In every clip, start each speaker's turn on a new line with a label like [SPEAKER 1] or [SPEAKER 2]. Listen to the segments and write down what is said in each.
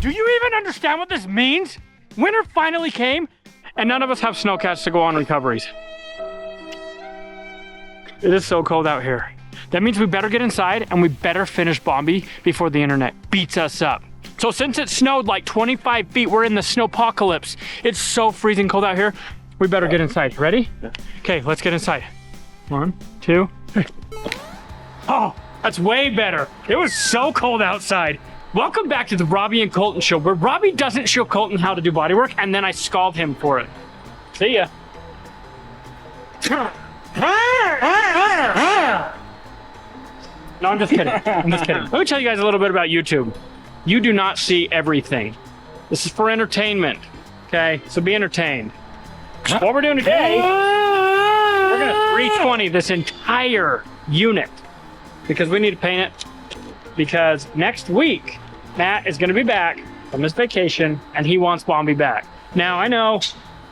[SPEAKER 1] Do you even understand what this means? Winter finally came, and none of us have snowcats to go on recoveries. It is so cold out here. That means we better get inside and we better finish Bombi before the internet beats us up. So since it snowed like 25 feet, we're in the snowpocalypse. It's so freezing cold out here. We better get inside. Ready? Okay, let's get inside. 1, 2, 3. Oh, that's way better. It was so cold outside. Welcome back to the Robby and Colton show, where Robby doesn't show Colton how to do bodywork, and then I scald him for it. See ya. No, I'm just kidding. I'm just kidding. Let me tell you guys a little bit about YouTube. You do not see everything. This is for entertainment, okay? So be entertained. What we're doing today, we're gonna 320 this entire unit because we need to paint it, because next week, Matt is gonna be back from his vacation and he wants Bombi back. Now, I know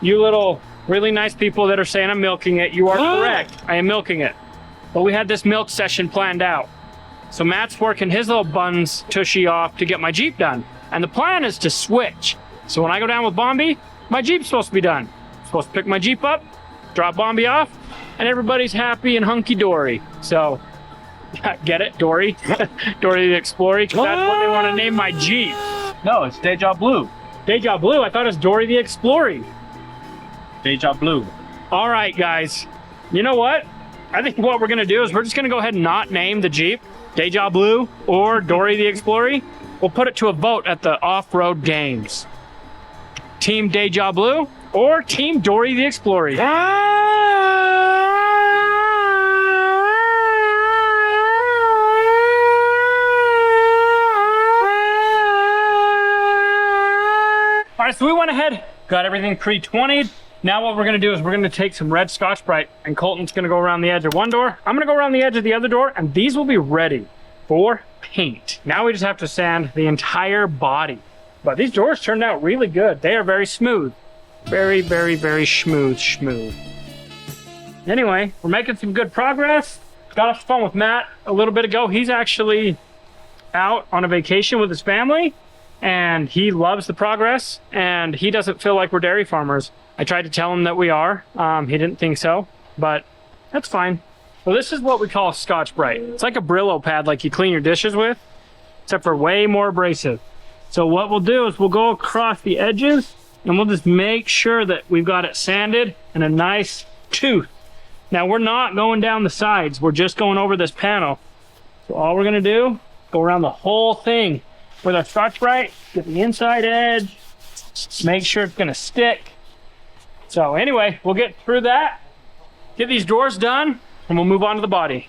[SPEAKER 1] you little really nice people that are saying I'm milking it. You are correct, I am milking it. But we had this milk session planned out. So Matt's working his little buns tushy off to get my Jeep done. And the plan is to switch. So when I go down with Bombi, my Jeep's supposed to be done. I'm supposed to pick my Jeep up, drop Bombi off, and everybody's happy and hunky-dory. So, get it, Dory? Dory the Explorer, because that's what they want to name my Jeep.
[SPEAKER 2] No, it's Deja Blue.
[SPEAKER 1] Deja Blue? I thought it was Dory the Explorer.
[SPEAKER 2] Deja Blue.
[SPEAKER 1] All right, guys. You know what? I think what we're gonna do is we're just gonna go ahead and not name the Jeep Deja Blue or Dory the Explorer. We'll put it to a vote at the off-road games. Team Deja Blue or Team Dory the Explorer. All right, so we went ahead, got everything pre-20'd. Now what we're gonna do is we're gonna take some red Scotch-Brite and Colton's gonna go around the edge of one door. I'm gonna go around the edge of the other door, and these will be ready for paint. Now we just have to sand the entire body. But these doors turned out really good. They are very smooth. Very, very, very smooth. Anyway, we're making some good progress. Got off the phone with Matt a little bit ago. He's actually out on a vacation with his family, and he loves the progress, and he doesn't feel like we're dairy farmers. I tried to tell him that we are. He didn't think so, but that's fine. So this is what we call a Scotch-Brite. It's like a Brillo pad like you clean your dishes with, except for way more abrasive. So what we'll do is we'll go across the edges and we'll just make sure that we've got it sanded and a nice tooth. Now we're not going down the sides, we're just going over this panel. So all we're gonna do, go around the whole thing with our Scotch-Brite, get the inside edge, make sure it's gonna stick. So anyway, we'll get through that, get these doors done, and we'll move on to the body.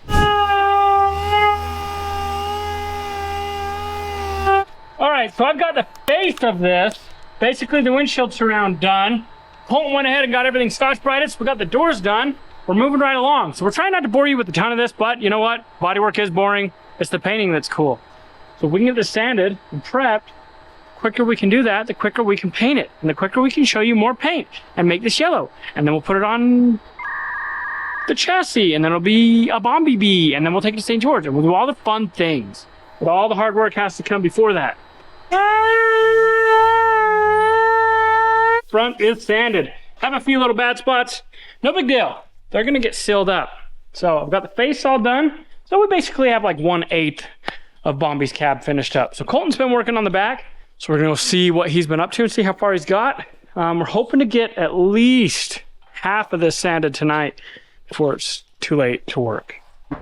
[SPEAKER 1] All right, so I've got the face of this, basically the windshield surround done. Colton went ahead and got everything Scotch-Brited, so we got the doors done. We're moving right along. So we're trying not to bore you with a ton of this, but you know what? Bodywork is boring. It's the painting that's cool. So if we can get this sanded and prepped, the quicker we can do that, the quicker we can paint it. And the quicker we can show you more paint and make this yellow. And then we'll put it on the chassis, and then it'll be a Bombi bee, and then we'll take it to St. George, and we'll do all the fun things. But all the hard work has to come before that. Front is sanded. Have a few little bad spots. No big deal. They're gonna get sealed up. So I've got the face all done. So we basically have like 1/8 of Bombi's cab finished up. So Colton's been working on the back. So we're gonna go see what he's been up to and see how far he's got. We're hoping to get at least half of this sanded tonight before it's too late to work.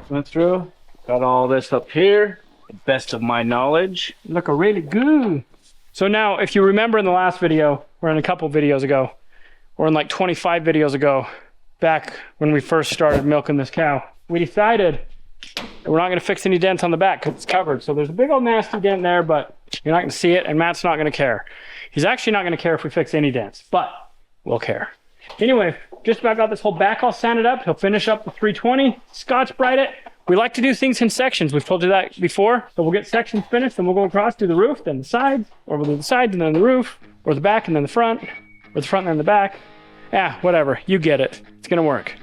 [SPEAKER 2] Went through, got all this up here, the best of my knowledge.
[SPEAKER 1] Look really good. So now, if you remember in the last video, or in a couple videos ago, or in like 25 videos ago, back when we first started milking this cow, we decided that we're not gonna fix any dents on the back because it's covered. So there's a big old nasty dent there, but you're not gonna see it, and Matt's not gonna care. He's actually not gonna care if we fix any dents, but we'll care. Anyway, just about got this whole back all sanded up. He'll finish up the 320, Scotch-Brite it. We like to do things in sections. We've told you that before. So we'll get sections finished, and we'll go across, do the roof, then the sides, or we'll do the sides and then the roof, or the back and then the front, or the front and then the back. Yeah, whatever, you get it. It's gonna work.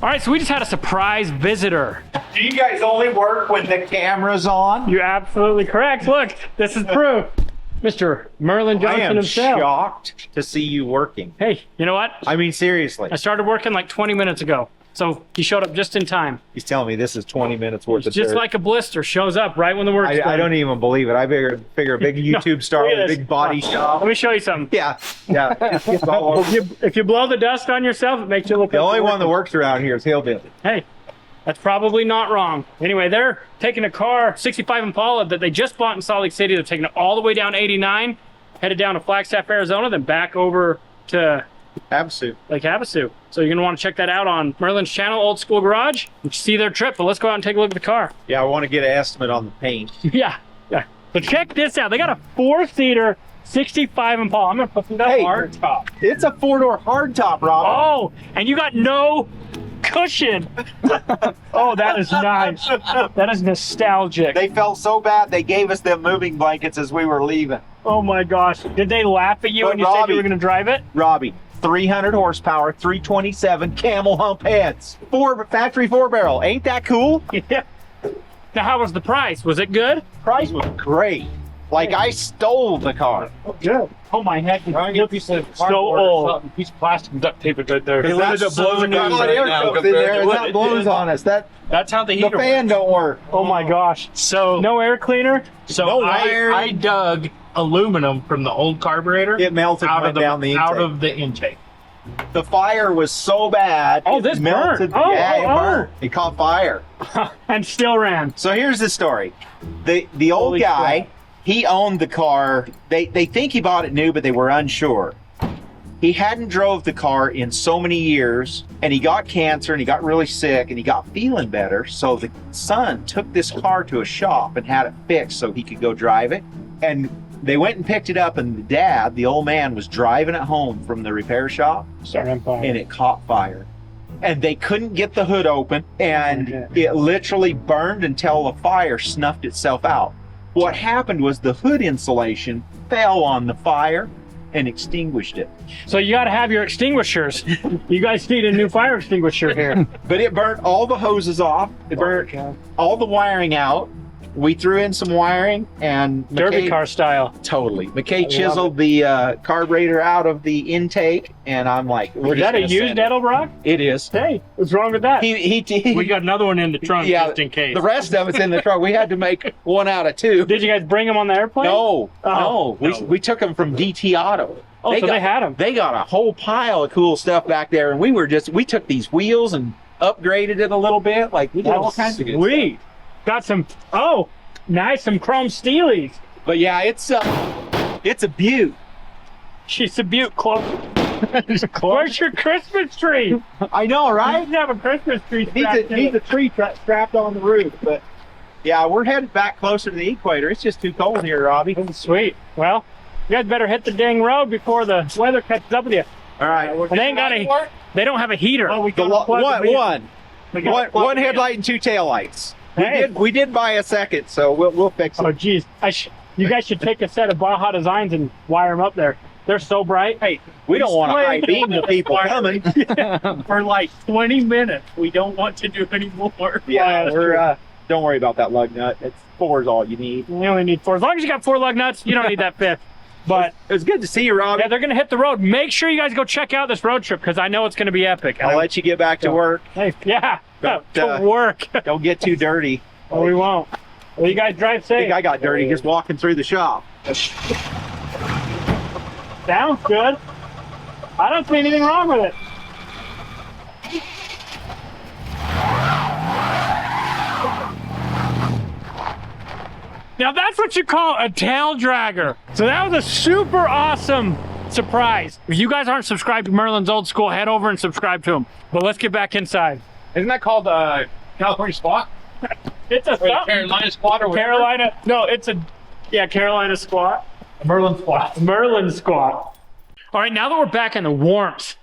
[SPEAKER 1] All right, so we just had a surprise visitor.
[SPEAKER 3] Do you guys only work when the camera's on?
[SPEAKER 1] You're absolutely correct. Look, this is proof. Mr. Merlin
[SPEAKER 3] I
[SPEAKER 1] Johnson
[SPEAKER 3] am
[SPEAKER 1] himself.
[SPEAKER 3] shocked to see you working.
[SPEAKER 1] Hey, you know what?
[SPEAKER 3] I mean, seriously.
[SPEAKER 1] I started working like 20 minutes ago. So he showed up just in time.
[SPEAKER 3] He's telling me this is 20 minutes worth of
[SPEAKER 1] Just
[SPEAKER 3] dirt.
[SPEAKER 1] like a blister, shows up right when the work's done.
[SPEAKER 3] I don't even believe it. I figure a big YouTube star
[SPEAKER 1] look at
[SPEAKER 3] with a
[SPEAKER 1] this.
[SPEAKER 3] big body shop.
[SPEAKER 1] Let me show you something.
[SPEAKER 3] Yeah, yeah. It's all over.
[SPEAKER 1] If you blow the dust on yourself, it makes you look
[SPEAKER 3] The
[SPEAKER 1] like
[SPEAKER 3] only
[SPEAKER 1] you're
[SPEAKER 3] one that
[SPEAKER 1] working.
[SPEAKER 3] works around here is Hillbilly.
[SPEAKER 1] Hey, that's probably not wrong. Anyway, they're taking a car, 65 Impala, that they just bought in Salt Lake City. They're taking it all the way down 89, headed down to Flagstaff, Arizona, then back over to
[SPEAKER 3] Havasu.
[SPEAKER 1] Lake Havasu. So you're gonna want to check that out on Merlin's channel, Old School Garage. You see their trip, but let's go out and take a look at the car.
[SPEAKER 3] Yeah, I want to get an estimate on the paint.
[SPEAKER 1] Yeah. So check this out. They got a 4-seater 65 Impala. I'm gonna put that
[SPEAKER 3] Hey.
[SPEAKER 1] hard top.
[SPEAKER 3] It's a 4-door hardtop, Rob.
[SPEAKER 1] Oh, and you got no cushion. Oh, that is nice. That is nostalgic.
[SPEAKER 3] They felt so bad they gave us them moving blankets as we were leaving.
[SPEAKER 1] Oh my gosh. Did they laugh at you
[SPEAKER 3] But
[SPEAKER 1] when you said you
[SPEAKER 3] Robbie-
[SPEAKER 1] were gonna drive it?
[SPEAKER 3] Robbie, 300 horsepower, 327 camel hump heads, factory 4-barrel. Ain't that cool?
[SPEAKER 1] Yeah. Now, how was the price? Was it good?
[SPEAKER 3] Price was great. Like I stole the car.
[SPEAKER 1] Good. Oh my heck. So old.
[SPEAKER 2] Piece of plastic and duct tape it right there.
[SPEAKER 3] That's
[SPEAKER 2] Limited
[SPEAKER 3] so
[SPEAKER 2] blows
[SPEAKER 3] new.
[SPEAKER 2] across
[SPEAKER 3] Hot
[SPEAKER 2] right
[SPEAKER 3] air
[SPEAKER 2] now
[SPEAKER 3] comes in
[SPEAKER 2] compared
[SPEAKER 3] there
[SPEAKER 2] to
[SPEAKER 3] and
[SPEAKER 2] what
[SPEAKER 3] that
[SPEAKER 2] it
[SPEAKER 3] blows
[SPEAKER 2] is.
[SPEAKER 3] on us.
[SPEAKER 2] That's how the
[SPEAKER 3] The
[SPEAKER 2] heater
[SPEAKER 3] fan
[SPEAKER 2] works.
[SPEAKER 3] don't work.
[SPEAKER 1] Oh my gosh.
[SPEAKER 2] So
[SPEAKER 1] No air cleaner?
[SPEAKER 2] So
[SPEAKER 3] No wiring.
[SPEAKER 2] I dug aluminum from the old carburetor
[SPEAKER 3] It melted
[SPEAKER 2] out
[SPEAKER 3] went
[SPEAKER 2] of
[SPEAKER 3] down the intake.
[SPEAKER 2] out of the intake.
[SPEAKER 3] The fire was so bad.
[SPEAKER 1] Oh,
[SPEAKER 3] it
[SPEAKER 1] this
[SPEAKER 3] melted.
[SPEAKER 1] burned. Oh,
[SPEAKER 3] yeah,
[SPEAKER 1] oh,
[SPEAKER 3] it burned. It caught fire.
[SPEAKER 1] And still ran.
[SPEAKER 3] So here's the story. The old
[SPEAKER 1] Holy
[SPEAKER 3] guy,
[SPEAKER 1] crap.
[SPEAKER 3] he owned the car. They think he bought it new, but they were unsure. He hadn't drove the car in so many years, and he got cancer, and he got really sick, and he got feeling better. So the son took this car to a shop and had it fixed so he could go drive it. And they went and picked it up, and the dad, the old man, was driving it home from the repair shop, and it caught fire. And they couldn't get the hood open, and it literally burned until the fire snuffed itself out. What happened was the hood insulation fell on the fire and extinguished it.
[SPEAKER 1] So you got to have your extinguishers. You guys need a new fire extinguisher here.
[SPEAKER 3] But it burnt all the hoses off. It burnt all the wiring out. We threw in some wiring, and
[SPEAKER 1] Derby
[SPEAKER 3] McKay-
[SPEAKER 1] car style.
[SPEAKER 3] Totally. McKay chiseled the carburetor out of the intake, and I'm like, we're
[SPEAKER 1] Is that a
[SPEAKER 3] just gonna
[SPEAKER 1] used
[SPEAKER 3] send it.
[SPEAKER 1] Edelbrock?
[SPEAKER 3] It is.
[SPEAKER 1] Hey, what's wrong with that?
[SPEAKER 2] We got another one in the trunk
[SPEAKER 3] Yeah,
[SPEAKER 2] just in case.
[SPEAKER 3] The rest of it's in the truck. We had to make one out of two.
[SPEAKER 1] Did you guys bring them on the airplane?
[SPEAKER 3] No,
[SPEAKER 1] Oh.
[SPEAKER 3] no. We took them from DT Auto.
[SPEAKER 1] Oh, so they had them.
[SPEAKER 3] They got a whole pile of cool stuff back there, and we took these wheels and upgraded it a little bit. Like we did all kinds of good stuff.
[SPEAKER 1] Sweet. Got some, oh, nice, some chrome steelies.
[SPEAKER 3] But yeah, it's a beaut.
[SPEAKER 1] She's a beaut, Chloe. Where's your Christmas tree?
[SPEAKER 3] I know,
[SPEAKER 1] I
[SPEAKER 3] right?
[SPEAKER 1] didn't have a Christmas tree.
[SPEAKER 3] Needs a tree strapped on the roof, but yeah, we're headed back closer to the equator. It's just too cold here, Robbie.
[SPEAKER 1] Sweet. Well, you guys better hit the dang road before the weather catches up with you.
[SPEAKER 3] All right.
[SPEAKER 1] And they ain't got a, they don't have a heater.
[SPEAKER 3] One headlight and 2 taillights.
[SPEAKER 1] Hey.
[SPEAKER 3] We did buy a second, so we'll fix it.
[SPEAKER 1] Oh, geez. You guys should take a set of Baja Designs and wire them up there. They're so bright. Hey,
[SPEAKER 3] We don't want to high beam the people coming.
[SPEAKER 2] For like 20 minutes. We don't want to do any more.
[SPEAKER 3] Yeah,
[SPEAKER 1] that's
[SPEAKER 3] we're don't worry about that lug nut. It's 4 is all you need.
[SPEAKER 1] you only need 4. As long as you got 4 lug nuts, you don't need that 5th. But
[SPEAKER 3] It was good to see you, Robbie.
[SPEAKER 1] yeah, they're going to hit the road. Make sure you guys go check out this road trip because I know it's going to be epic.
[SPEAKER 3] I'll let you get back to work.
[SPEAKER 1] Hey, yeah,
[SPEAKER 3] Don't,
[SPEAKER 1] to work.
[SPEAKER 3] Don't get too dirty.
[SPEAKER 1] Oh, we won't. Well, you guys drive
[SPEAKER 3] I
[SPEAKER 1] safe.
[SPEAKER 3] think I got dirty just walking through the shop.
[SPEAKER 1] Sounds good. I don't see anything wrong with it. Now that's what you call a tail dragger. So that was a super awesome surprise. If you guys aren't subscribed to Merlin's Old School, head over and subscribe to him. But let's get back inside.
[SPEAKER 2] Isn't that called California squat?
[SPEAKER 1] It's a
[SPEAKER 2] Or the
[SPEAKER 1] something.
[SPEAKER 2] Carolina squat or whatever?
[SPEAKER 1] Carolina. No, it's a Carolina squat.
[SPEAKER 2] Merlin squat.
[SPEAKER 1] Merlin squat. All right, now that we're back in the warmth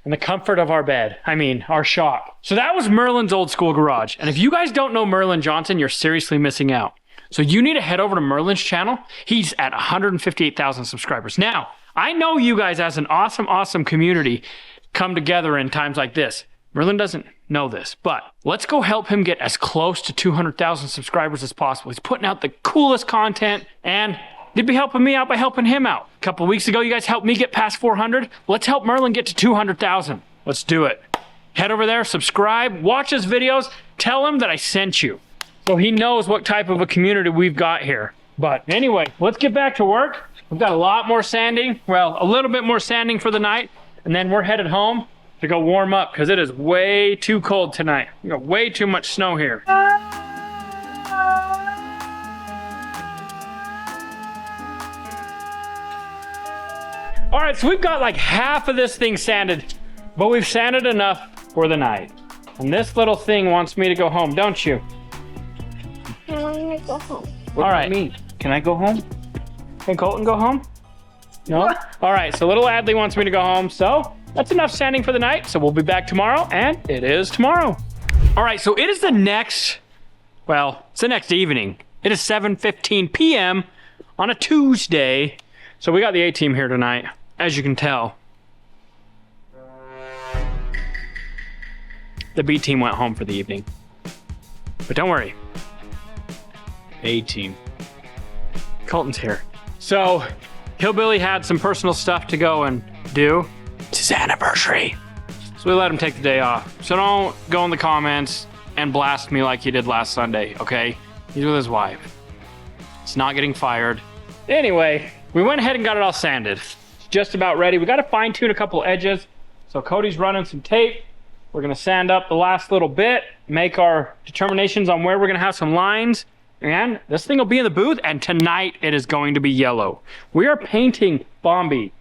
[SPEAKER 1] and the comfort of our bed, I mean, our shop. So that was Merlin's Old School Garage. And if you guys don't know Merlin Johnson, you're seriously missing out. So you need to head over to Merlin's channel. He's at 158,000 subscribers. Now, I know you guys as an awesome, awesome community come together in times like this. Merlin doesn't know this, but let's go help him get as close to 200,000 subscribers as possible. He's putting out the coolest content, and you'd be helping me out by helping him out. A couple weeks ago, you guys helped me get past 400. Let's help Merlin get to 200,000. Let's do it. Head over there, subscribe, watch his videos, tell him that I sent you, so he knows what type of a community we've got here. But anyway, let's get back to work. We've got a lot more sanding, well, a little bit more sanding for the night, and then we're headed home to go warm up because it is way too cold tonight. We got way too much snow here. All right, so we've got like half of this thing sanded, but we've sanded enough for the night. And this little thing wants me to go home, don't you?
[SPEAKER 2] I want to go home.
[SPEAKER 1] All right.
[SPEAKER 2] Me. Can I go home?
[SPEAKER 1] Can Colton go home? No? All right, so little Adley wants me to go home, so that's enough sanding for the night. So we'll be back tomorrow, and it is tomorrow. All right, so it is the next, well, it's the next evening. It is 7:15 p.m. on a Tuesday. So we got the A-team here tonight, as you can tell. The B-team went home for the evening. But don't worry.
[SPEAKER 2] A-team.
[SPEAKER 1] Colton's here. So, Hillbilly had some personal stuff to go and do. It's his anniversary. So we let him take the day off. So don't go in the comments and blast me like you did last Sunday, okay? He's with his wife. It's not getting fired. Anyway, we went ahead and got it all sanded. It's just about ready. We got to fine tune a couple edges. So Cody's running some tape. We're gonna sand up the last little bit, make our determinations on where we're gonna have some lines, and this thing will be in the booth, and tonight it is going to be yellow. We are painting Bombi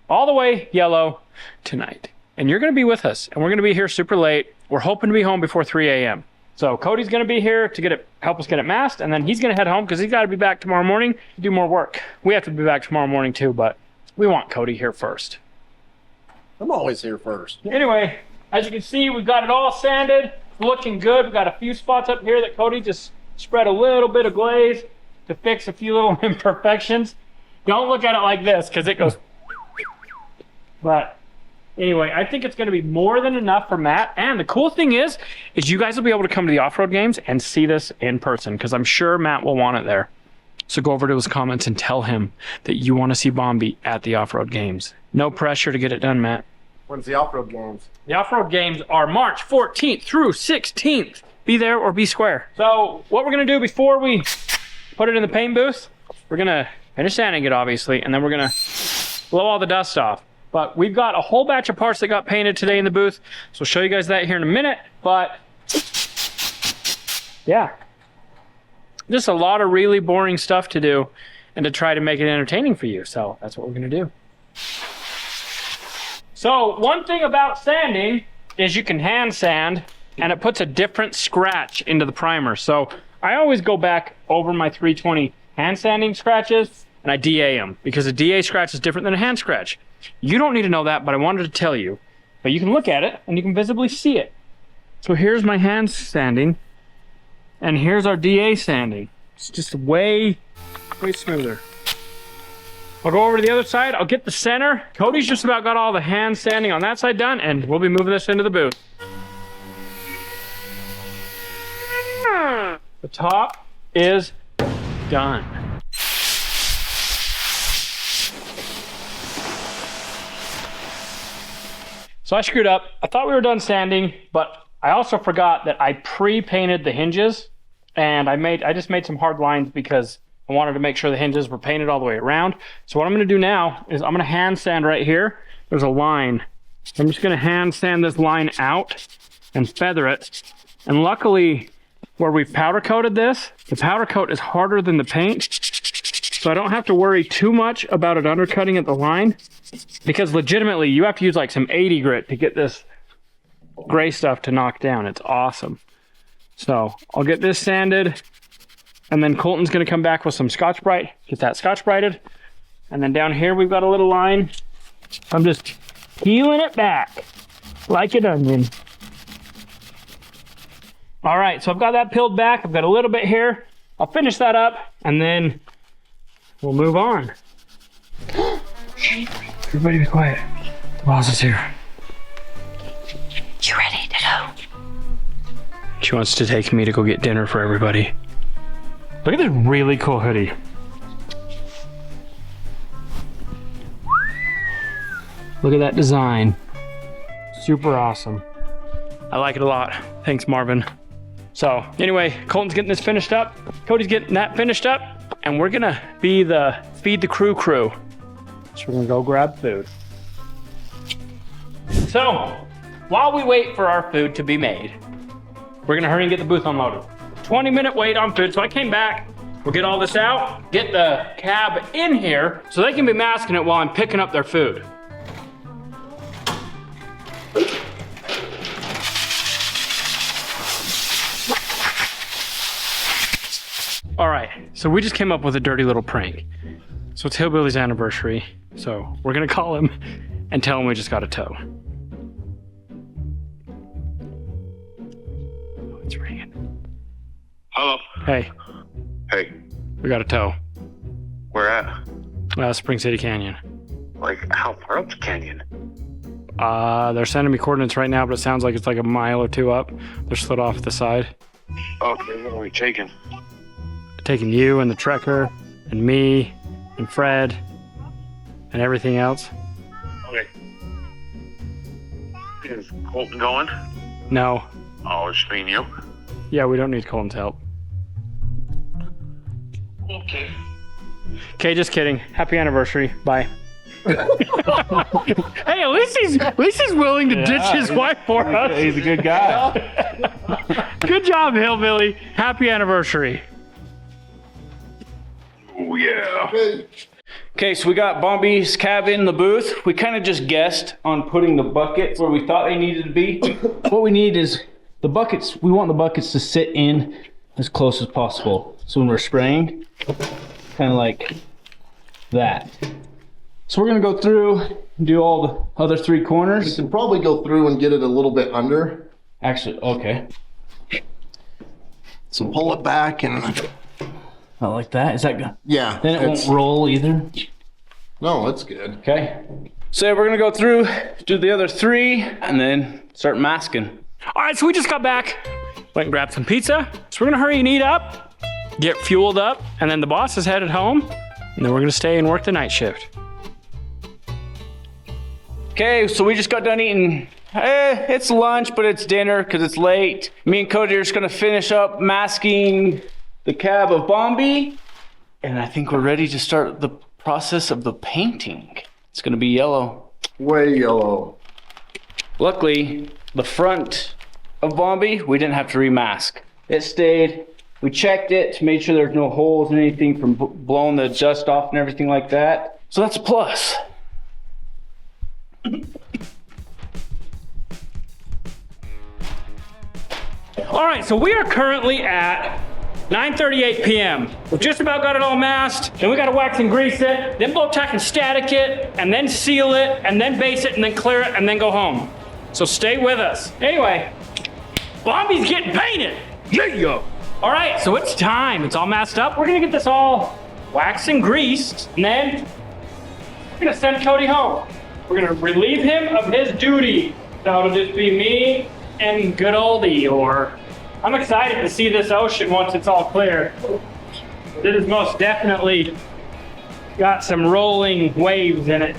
[SPEAKER 1] all the way yellow tonight. And you're gonna be with us, and we're gonna be here super late. We're hoping to be home before 3 a.m. So Cody's gonna be here to help us get it masked, and then he's gonna head home because he's gotta be back tomorrow morning to do more work. We have to be back tomorrow morning too, but we want Cody here first.
[SPEAKER 4] I'm always here first.
[SPEAKER 1] Anyway, as you can see, we've got it all sanded, looking good. We've got a few spots up here that Cody just spread a little bit of glaze to fix a few little imperfections. Don't look at it like this because it goes. But anyway, I think it's going to be more than enough for Matt. And the cool thing is you guys will be able to come to the off-road games and see this in person because I'm sure Matt will want it there. So go over to his comments and tell him that you want to see Bombi at the off-road games. No pressure to get it done, Matt.
[SPEAKER 4] When's the off-road games?
[SPEAKER 1] The off-road games are March 14th through 16th. Be there or be square. So what we're gonna do before we put it in the paint booth, we're gonna finish sanding it obviously, and then we're gonna blow all the dust off. But we've got a whole batch of parts that got painted today in the booth, so I'll show you guys that here in a minute. But yeah, just a lot of really boring stuff to do and to try to make it entertaining for you. So that's what we're gonna do. So one thing about sanding is you can hand sand and it puts a different scratch into the primer. So I always go back over my 320 hand sanding scratches and I DA them because a DA scratch is different than a hand scratch. You don't need to know that, but I wanted to tell you. But you can look at it and you can visibly see it. So here's my hand sanding and here's our DA sanding. It's just way smoother. I'll go over to the other side. I'll get the center. Cody's just about got all the hand sanding on that side done, and we'll be moving this into the booth. The top is done. So I screwed up. I thought we were done sanding, but I also forgot that I pre-painted the hinges, and I just made some hard lines because I wanted to make sure the hinges were painted all the way around. So what I'm gonna do now is I'm gonna hand sand right here. There's a line. I'm just gonna hand sand this line out and feather it. And luckily, where we've powder coated this, the powder coat is harder than the paint. So I don't have to worry too much about it undercutting at the line, because legitimately you have to use like some 80 grit to get this gray stuff to knock down. It's awesome. So I'll get this sanded, and then Colton's gonna come back with some Scotch-Brite, get that Scotch-Brited. And then down here we've got a little line. I'm just peeling it back like an onion. All right, so I've got that peeled back. I've got a little bit here. I'll finish that up and then we'll move on. Everybody be quiet. The boss is here.
[SPEAKER 5] You ready to go?
[SPEAKER 1] She wants to take me to go get dinner for everybody. Look at this really cool hoodie. Look at that design. Super awesome. I like it a lot. Thanks, Marvin. So anyway, Colton's getting this finished up. Cody's getting that finished up. And we're gonna be the feed the crew. So we're gonna go grab food. So while we wait for our food to be made, we're gonna hurry and get the booth unloaded. 20-minute wait on food. So I came back, we'll get all this out, get the cab in here so they can be masking it while I'm picking up their food. All right, so we just came up with a dirty little prank. So it's Hillbilly's anniversary. So we're gonna call him and tell him we just got a tow. Oh, it's ringing.
[SPEAKER 5] Hello.
[SPEAKER 1] Hey,
[SPEAKER 5] Hey,
[SPEAKER 1] we got a tow.
[SPEAKER 5] where at?
[SPEAKER 1] Spring City Canyon.
[SPEAKER 5] Like, how far up the canyon?
[SPEAKER 1] They're sending me coordinates right now, but it sounds like it's like a mile or two up. They're split off at the side.
[SPEAKER 5] Okay, what are we taking?
[SPEAKER 1] Taking you and the trekker and me and Fred and everything else.
[SPEAKER 5] Okay. Is Colton going?
[SPEAKER 1] No.
[SPEAKER 5] Oh, it's me and you?
[SPEAKER 1] Yeah, we don't need Colton's help.
[SPEAKER 5] Okay.
[SPEAKER 1] Okay, just kidding. Happy anniversary. Bye. Hey, at least he's willing to ditch his wife for us.
[SPEAKER 2] He's a good guy.
[SPEAKER 1] Good job, Hillbilly. Happy anniversary.
[SPEAKER 5] Oh, yeah.
[SPEAKER 2] Okay, so we got Bombi's cab in the booth. We kind of just guessed on putting the buckets where we thought they needed to be. What we need is the buckets. We want the buckets to sit in as close as possible. So when we're spraying, kind of like that. So we're gonna go through and do all the other three
[SPEAKER 4] You
[SPEAKER 2] corners.
[SPEAKER 4] can probably go through and get it a little bit under.
[SPEAKER 2] Actually, okay.
[SPEAKER 4] So pull it back and
[SPEAKER 2] Not like that. Is that good?
[SPEAKER 4] yeah.
[SPEAKER 2] Then it won't roll either.
[SPEAKER 4] No, that's good.
[SPEAKER 2] Okay. So we're gonna go through, do the other three, and then start masking.
[SPEAKER 1] All right, so we just got back. Went and grabbed some pizza. So we're gonna hurry and eat up, get fueled up, and then the boss is headed home. And then we're gonna stay and work the night shift.
[SPEAKER 2] Okay, so we just got done eating. It's lunch, but it's dinner because it's late. Me and Cody are just gonna finish up masking the cab of Bombi, and I think we're ready to start the process of the painting. It's gonna be yellow.
[SPEAKER 4] Way yellow.
[SPEAKER 2] Luckily, the front of Bombi, we didn't have to remask. It stayed. We checked it, made sure there's no holes and anything from blowing the dust off and everything like that. So that's a plus.
[SPEAKER 1] All right, so we are currently at 9:38 p.m. We've just about got it all masked. Then we got to wax and grease it, then blow tack and static it, and then seal it, and then base it, and then clear it, and then go home. So stay with us. Anyway, Bombi's getting painted. Yeah. All right, so it's time. It's all masked up. We're gonna get this all waxed and greased, and then we're gonna send Cody home. We're gonna relieve him of his duty. So it'll just be me and good old Eeyore. I'm excited to see this ocean once it's all clear. It has most definitely got some rolling waves in it.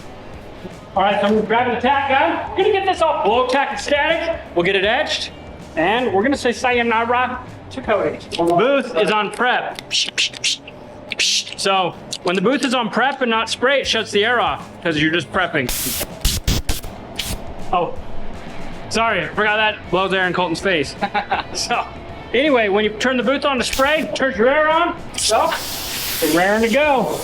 [SPEAKER 1] All right, so I'm grabbing the tack gun. We're gonna get this all blow tack and static. We'll get it etched, and we're gonna say sayonara to Cody. The booth is on prep. So when the booth is on prep and not spray, it shuts the air off because you're just prepping. Oh. Sorry, I forgot that blows air in Colton's face. So, anyway, when you turn the booth on to spray, turn your air on, so we're raring to go.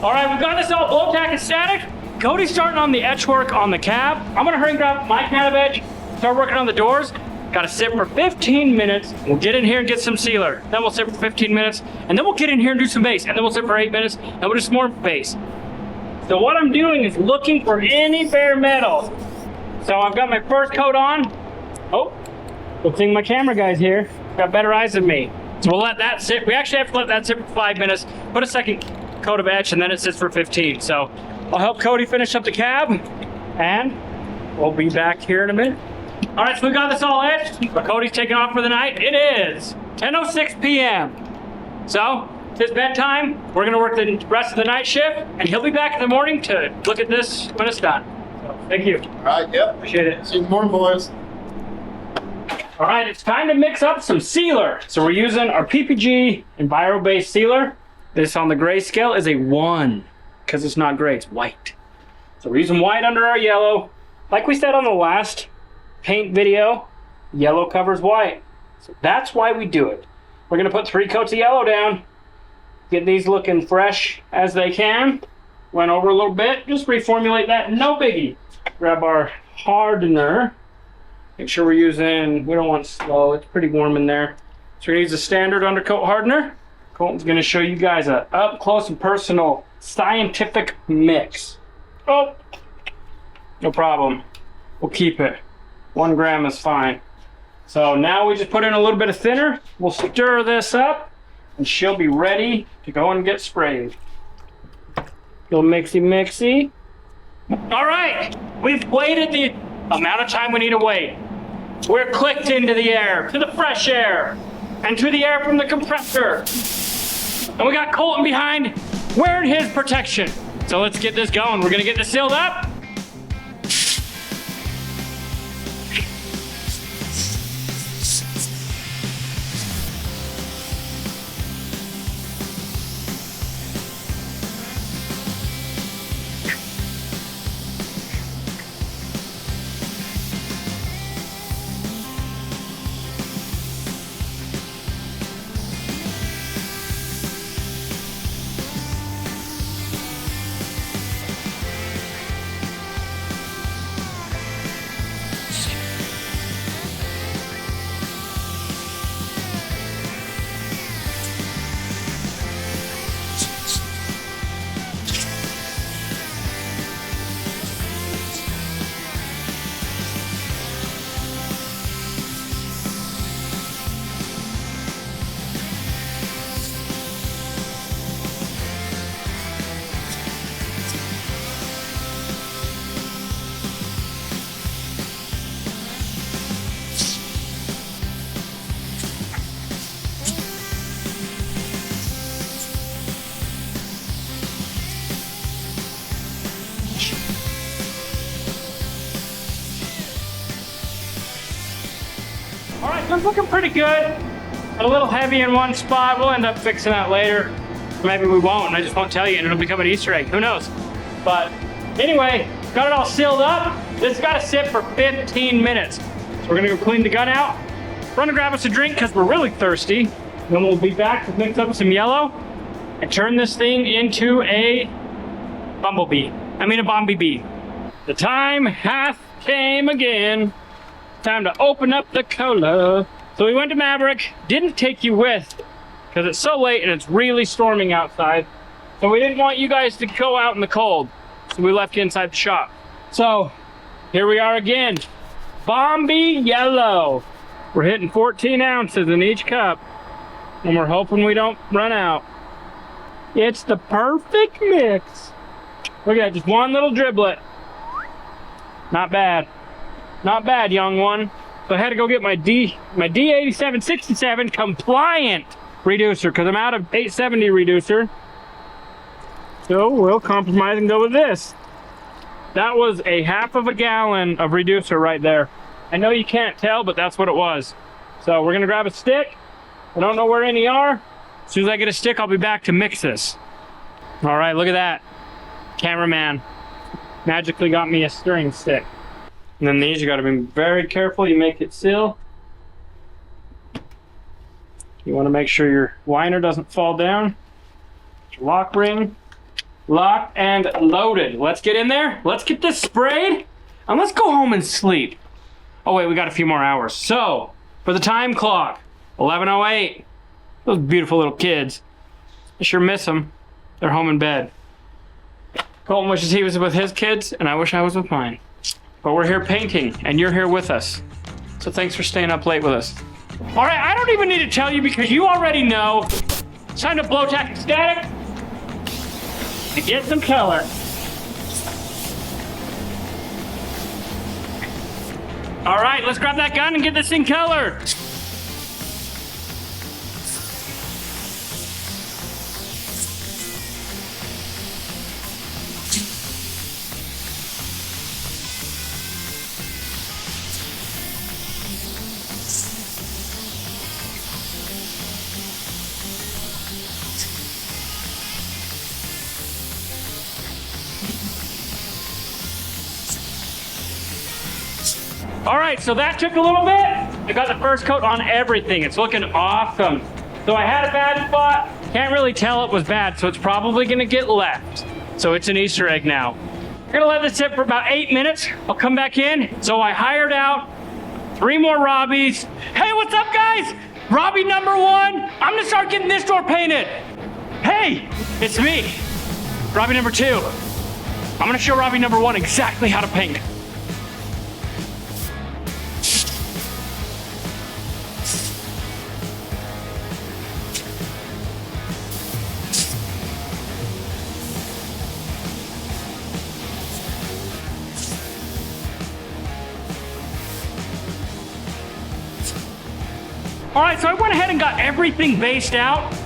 [SPEAKER 1] All right, we've got this all blow tack and static. Cody's starting on the etch work on the cab. I'm gonna hurry and grab my can of edge, start working on the doors. Gotta sit for 15 minutes. We'll get in here and get some sealer. Then we'll sit for 15 minutes, and then we'll get in here and do some base. And then we'll sit for 8 minutes, and we'll do some more base. So what I'm doing is looking for any bare metal. So I've got my first coat on. Oh, good thing my camera guy's here. Got better eyes than me. So we'll let that sit. We actually have to let that sit for 5 minutes, put a second coat of etch, and then it sits for 15. So I'll help Cody finish up the cab, and we'll be back here in a minute. All right, so we got this all etched, but Cody's taking off for the night. It is 10:06 p.m. So it's his bedtime. We're gonna work the rest of the night shift, and he'll be back in the morning to look at this when it's done. So thank you.
[SPEAKER 4] All right, yep.
[SPEAKER 1] Appreciate it.
[SPEAKER 4] See you in the morning, boys.
[SPEAKER 1] All right, it's time to mix up some sealer. So we're using our PPG Enviro-based sealer. This on the gray scale is a 1, because it's not gray, it's white. So we're using white under our yellow. Like we said on the last paint video, yellow covers white. So that's why we do it. We're gonna put 3 coats of yellow down, get these looking fresh as they can. Went over a little bit, just reformulate that, no biggie. Grab our hardener. Make sure we're using, we don't want slow, it's pretty warm in there. So we're gonna use a standard undercoat hardener. Colton's gonna show you guys a up close and personal scientific mix. Oh, no problem. We'll keep it. 1 gram is fine. So now we just put in a little bit of thinner. We'll stir this up and she'll be ready to go and get sprayed. Little mixy mixy. All right, we've waited the amount of time we need to wait. We're clicked into the air, to the fresh air, and to the air from the compressor. And we got Colton behind wearing his protection. So let's get this going. We're gonna get this sealed up. All right, so it's looking pretty good. A little heavy in one spot. We'll end up fixing that later. Maybe we won't, and I just won't tell you, and it'll become an Easter egg. Who knows? But anyway, got it all sealed up. This has got to sit for 15 minutes. So we're gonna go clean the gun out. Run to grab us a drink because we're really thirsty. Then we'll be back to mix up some yellow and turn this thing into a bumblebee. I mean a Bombi bee. The time hath came again. Time to open up the cola. So we went to Maverick, didn't take you with because it's so late and it's really storming outside. So we didn't want you guys to go out in the cold. So we left you inside the shop. So here we are again. Bombi yellow. We're hitting 14 ounces in each cup and we're hoping we don't run out. It's the perfect mix. Look at that, just one little driblet. Not bad. Not bad, young one. So I had to go get my D8767 compliant reducer because I'm out of 870 reducer. So we'll compromise and go with this. That was a half of a gallon of reducer right there. I know you can't tell, but that's what it was. So we're gonna grab a stick. I don't know where any are. As soon as I get a stick, I'll be back to mix this. All right, look at that. Cameraman magically got me a stirring stick. And then these, you gotta be very careful you make it seal. You wanna make sure your liner doesn't fall down. Your lock ring, locked and loaded. Let's get in there, let's get this sprayed, and let's go home and sleep. Oh wait, we got a few more hours. So, for the time clock, 11:08. Those beautiful little kids. I sure miss them. They're home in bed. Colton wishes he was with his kids, and I wish I was with mine. But we're here painting, and you're here with us. So thanks for staying up late with us. All right, I don't even need to tell you because you already know. It's time to blow tack static and get some color. All right, let's grab that gun and get this thing colored. All right, so that took a little bit. I got the first coat on everything. It's looking awesome. So I had a bad spot. Can't really tell it was bad, so it's probably gonna get left. So it's an Easter egg now. We're gonna let this sit for about 8 minutes. I'll come back in. So I hired out 3 more Robbies. Hey, what's up, guys? Robby number 1. I'm gonna start getting this door painted. Hey, it's me, Robby number 2. I'm gonna show Robby number 1 exactly how to paint it. All right, so I went ahead and got everything based out.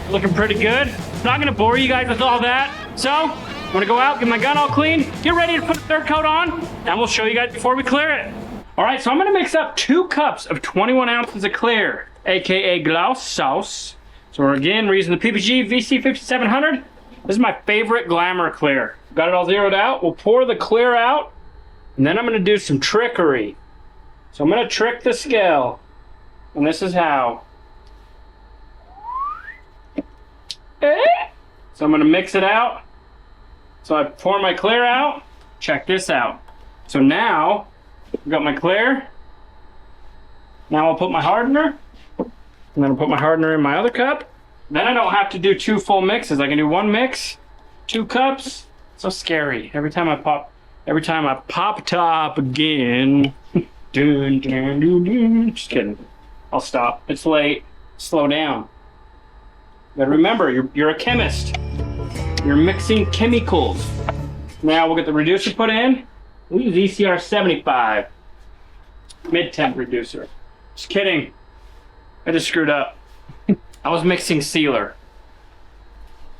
[SPEAKER 1] Looking pretty good. Not gonna bore you guys with all that. So, I'm gonna go out, get my gun all clean, get ready to put the 3rd coat on, and we'll show you guys before we clear it. All right, so I'm gonna mix up 2 cups of 21 ounces of clear, AKA glass sauce. So we're using the PPG VC5700. This is my favorite glamour clear. Got it all zeroed out. We'll pour the clear out, and then I'm gonna do some trickery. So I'm gonna trick the scale. And this is how. So I'm gonna mix it out. So I pour my clear out. Check this out. So now, I've got my clear. Now I'll put my hardener. And then I'll put my hardener in my other cup. Then I don't have to do 2 full mixes. I can do 1 mix, 2 cups. So scary. Every time I pop top again. Dun, dun, dun, dun. Just kidding. I'll stop. It's late. Slow down. But remember, you're a chemist. You're mixing chemicals. Now we'll get the reducer put in. We use ECR 75. Mid-temp reducer. Just kidding. I just screwed up. I was mixing sealer.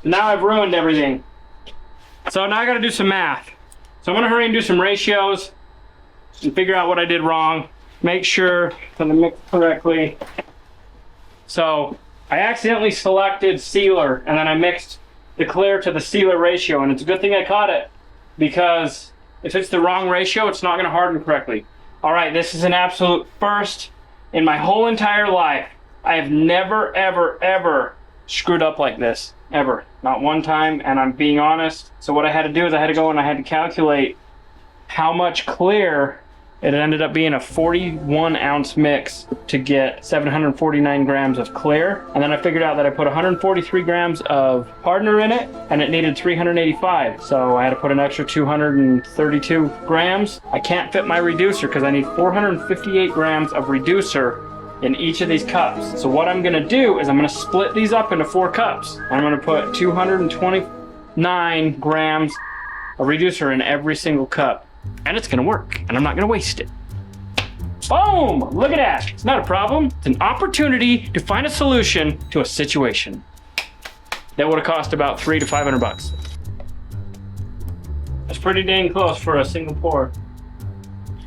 [SPEAKER 1] Now I've ruined everything. So now I gotta do some math. So I'm gonna hurry and do some ratios and figure out what I did wrong. Make sure that I mix correctly. So I accidentally selected sealer and then I mixed the clear to the sealer ratio, and it's a good thing I caught it because if it's the wrong ratio, it's not gonna harden correctly. All right, this is an absolute first in my whole entire life. I have never, ever, ever screwed up like this, ever. Not one time, and I'm being honest. So what I had to do is I had to go and I had to calculate how much clear. It ended up being a 41 ounce mix to get 749 grams of clear. And then I figured out that I put 143 grams of hardener in it and it needed 385. So I had to put an extra 232 grams. I can't fit my reducer because I need 458 grams of reducer in each of these cups. So what I'm gonna do is I'm gonna split these up into 4 cups. I'm gonna put 229 grams of reducer in every single cup. And it's gonna work, and I'm not gonna waste it. Boom! Look at that. It's not a problem. It's an opportunity to find a solution to a situation that would have cost about $300 to $500. That's pretty dang close for a single pour.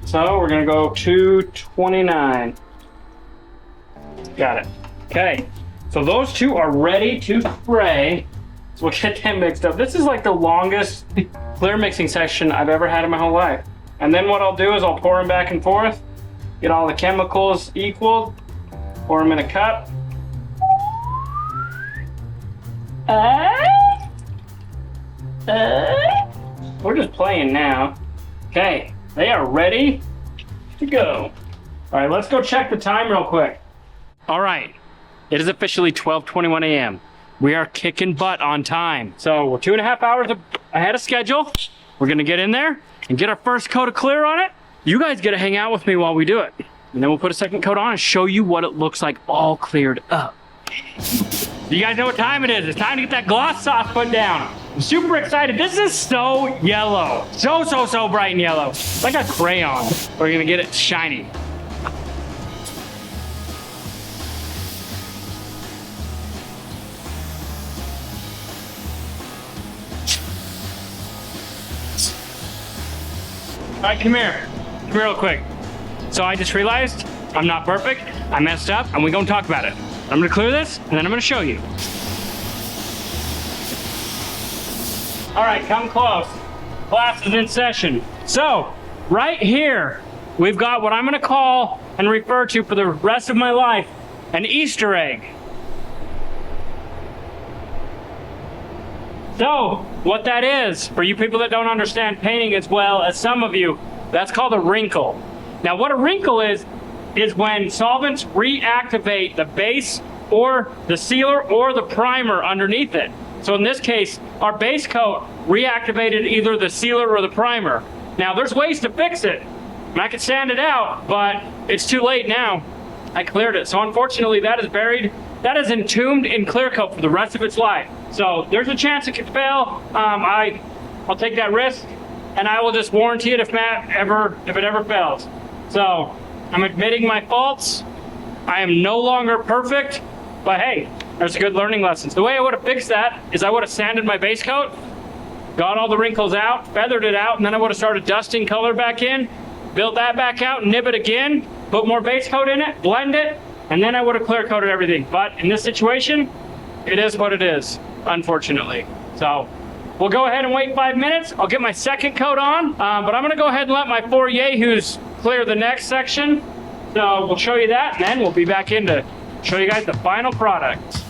[SPEAKER 1] So we're gonna go 229. Got it. Okay. So those 2 are ready to spray. So we'll get them mixed up. This is like the longest clear mixing session I've ever had in my whole life. And then what I'll do is I'll pour them back and forth, get all the chemicals equal, pour them in a cup. We're just playing now. Okay, they are ready to go. All right, let's go check the time real quick. All right, it is officially 12:21 a.m. We are kicking butt on time. So we're 2.5 hours ahead of schedule. We're gonna get in there and get our first coat of clear on it. You guys get to hang out with me while we do it. and then we'll put a second coat on and show you what it looks like all cleared up. You guys know what time it is. It's time to get that gloss sauce put down. I'm super excited. This is so yellow. So bright and yellow. Like a crayon. We're gonna get it shiny. All right, come here. Come here real quick. So I just realized I'm not perfect. I messed up, and we're gonna talk about it. I'm gonna clear this, and then I'm gonna show you. All right, come close. Class is in session. So, right here, we've got what I'm gonna call and refer to for the rest of my life, an Easter egg. So, what that is, for you people that don't understand painting as well as some of you, that's called a wrinkle. Now, what a wrinkle is when solvents reactivate the base or the sealer or the primer underneath it. So in this case, our base coat reactivated either the sealer or the primer. Now, there's ways to fix it, and I could sand it out, but it's too late now. I cleared it. So unfortunately, that is buried. That is entombed in clear coat for the rest of its life. So there's a chance it could fail. I'll take that risk, and I will just warranty it if it ever fails. So I'm admitting my faults. I am no longer perfect, but hey, there's a good learning lesson. The way I would have fixed that is I would have sanded my base coat, got all the wrinkles out, feathered it out, and then I would have started dusting color back in, built that back out, nib it again, put more base coat in it, blend it, and then I would have clear coated everything. But in this situation, it is what it is, unfortunately. So we'll go ahead and wait 5 minutes. I'll get my second coat on, but I'm gonna go ahead and let my 4 yahoos clear the next section. So we'll show you that, and then we'll be back in to show you guys the final product.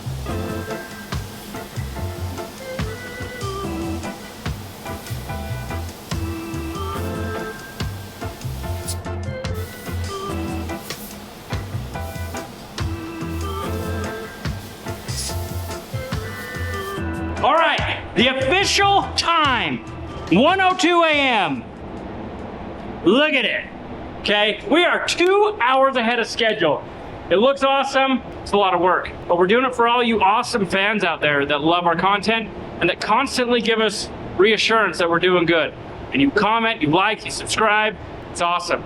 [SPEAKER 1] All right, the official time, 1:02 a.m. Look at it, okay? We are 2 hours ahead of schedule. It looks awesome, it's a lot of work, but we're doing it for all you awesome fans out there that love our content and that constantly give us reassurance that we're doing good. And you comment, you like, you subscribe, it's awesome.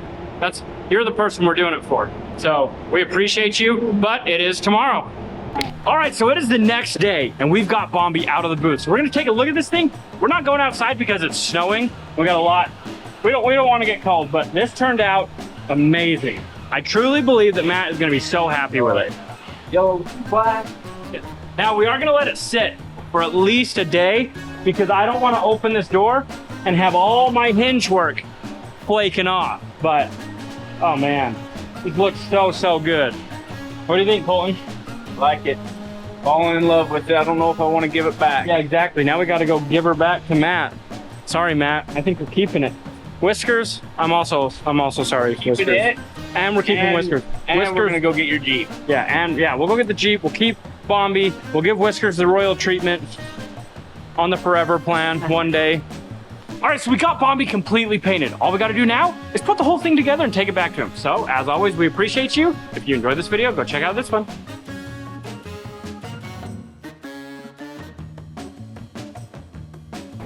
[SPEAKER 1] You're the person we're doing it for. So we appreciate you, but it is tomorrow. All right, so it is the next day, and we've got Bombi out of the booth. So we're gonna take a look at this thing. We're not going outside because it's snowing. We got a lot. We don't want to get cold, but this turned out amazing. I truly believe that Matt is gonna be so happy with it. Yellow, black. Now we are gonna let it sit for at least a day because I don't want to open this door and have all my hinge work flaking off. But, oh man, it looks so good. What do you think, Colton?
[SPEAKER 2] Like it. Falling in love with it. I don't know if I want to give it back.
[SPEAKER 1] Yeah, exactly. Now we got to go give her back to Matt. Sorry, Matt. I think we're keeping it. Whiskers. I'm also sorry. Whiskers.
[SPEAKER 2] It.
[SPEAKER 1] And we're keeping Whiskers.
[SPEAKER 2] And
[SPEAKER 1] Whiskers.
[SPEAKER 2] we're gonna go get your Jeep.
[SPEAKER 1] Yeah, we'll go get the Jeep. We'll keep Bombi. We'll give Whiskers the royal treatment on the forever plan one day. All right, so we got Bombi completely painted. All we got to do now is put the whole thing together and take it back to him. So, as always, we appreciate you. If you enjoyed this video, go check out this one.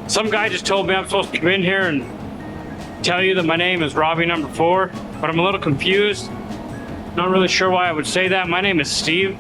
[SPEAKER 1] Some guy just told me I'm supposed to come in here and tell you that my name is Robby number 4, but I'm a little confused. Not really sure why I would say that. My name is Steve.